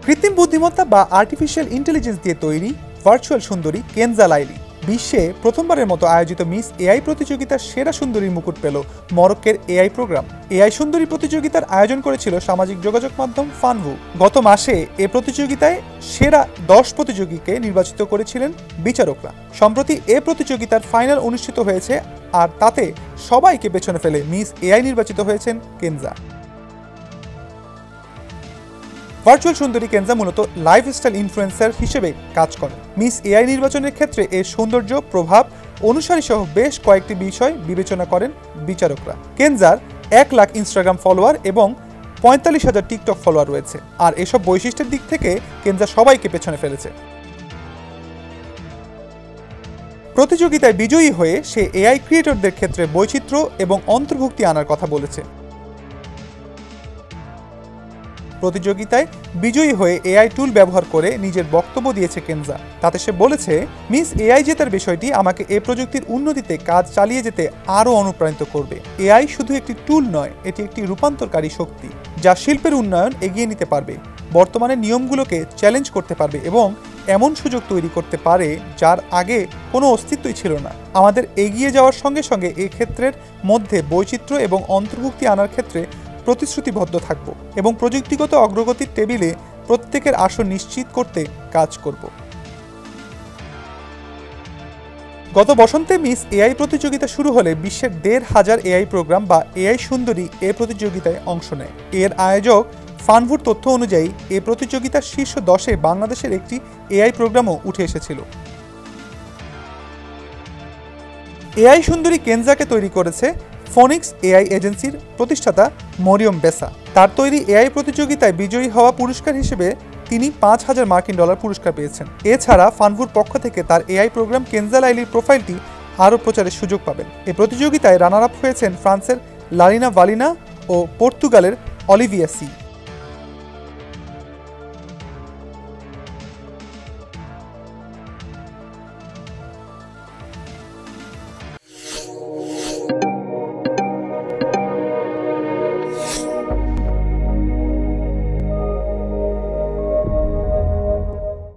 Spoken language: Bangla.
কৃত্রিম বুদ্ধিমত্তা বা আর্টিফিশিয়াল ইন্টেলিজেন্স দিয়ে তৈরি ভার্চুয়াল সুন্দরী কেনজা লাইলি বিশ্বে প্রথমবারের মতো আয়োজিত মিস এআই প্রতিযোগিতার সেরা সুন্দরীর মুকুট পেল মরক্কোর এআই প্রোগ্রাম। এআই সুন্দরী প্রতিযোগিতার আয়োজন করেছিল সামাজিক যোগাযোগ মাধ্যম ফানভু। গত মাসে এ প্রতিযোগিতায় সেরা 10 প্রতিযোগীকে নির্বাচিত করেছিলেন বিচারকরা। সম্প্রতি এ প্রতিযোগিতার ফাইনাল অনুষ্ঠিত হয়েছে, আর তাতে সবাইকে পেছনে ফেলে মিস এআই নির্বাচিত হয়েছেন কেনজা। ভার্চুয়াল সুন্দরী কেনজা মূলত লাইফস্টাইল ইনফ্লুয়েন্সার হিসেবে কাজ করে। মিস এআই নির্বাচনের ক্ষেত্রে এর সৌন্দর্য, প্রভাব, অনুসারী সহ বেশ কয়েকটি বিষয় বিবেচনা করেন বিচারকরা। কেনজার 1 লাখ ইনস্টাগ্রাম ফলোয়ার এবং 45,000 টিকটক ফলোয়ার রয়েছে, আর এসব বৈশিষ্ট্যের দিক থেকে কেনজা সবাইকে পেছনে ফেলেছে। প্রতিযোগিতায় বিজয়ী হয়ে সে এআই ক্রিয়েটরদের ক্ষেত্রে বৈচিত্র্য এবং অন্তর্ভুক্তি আনার কথা বলেছে। প্রতিযোগিতায় বিজয়ী হয়ে এআই টুল ব্যবহার করে নিজের বক্তব্য দিয়েছে কেনজা। তাতে সে বলেছে, মিস এআই জেতার বিষয়টি আমাকে এ প্রযুক্তির উন্নতিতে কাজ চালিয়ে যেতে আরও অনুপ্রাণিত করবে। এআই শুধু একটি টুল নয়, এটি একটি রূপান্তরকারী শক্তি যা শিল্পের উন্নয়ন এগিয়ে নিতে পারবে, বর্তমানে নিয়মগুলোকে চ্যালেঞ্জ করতে পারবে এবং এমন সুযোগ তৈরি করতে পারে যার আগে কোনো অস্তিত্বই ছিল না। আমাদের এগিয়ে যাওয়ার সঙ্গে সঙ্গে এই ক্ষেত্রের মধ্যে বৈচিত্র্য এবং অন্তর্ভুক্তি আনার ক্ষেত্রে প্রতিশ্রুতিবদ্ধ থাকব এবং প্রযুক্তিগত অগ্রগতির টেবিলে প্রত্যেকের আসন নিশ্চিত করতে কাজ করব। গত বসন্তে মিস এআই প্রতিযোগিতা শুরু হলে বিশ্বের 1,500 এআই প্রোগ্রাম বা এআই সুন্দরী এ প্রতিযোগিতায় অংশ নেয়। এর আয়োজক ফানভুর তথ্য অনুযায়ী এ প্রতিযোগিতার শীর্ষ 10-এ বাংলাদেশের একটি এআই প্রোগ্রামও উঠে এসেছিল। এআই সুন্দরী কেনজাকে তৈরি করেছে ফোনিক্স এআই এজেন্সির প্রতিষ্ঠাতা মরিয়ম বেসা। তার তৈরি এআই প্রতিযোগিতায় বিজয়ী হওয়া পুরস্কার হিসেবে তিনি $5,000 পুরস্কার পেয়েছেন। এছাড়া ফানভুর পক্ষ থেকে তার এআই প্রোগ্রাম কেনজা লাইলির প্রোফাইলটি আরও প্রচারের সুযোগ পাবেন। এ প্রতিযোগিতায় রানার আপ হয়েছেন ফ্রান্সের লারিনা ভালিনা ও পর্তুগালের অলিভিয়া সি।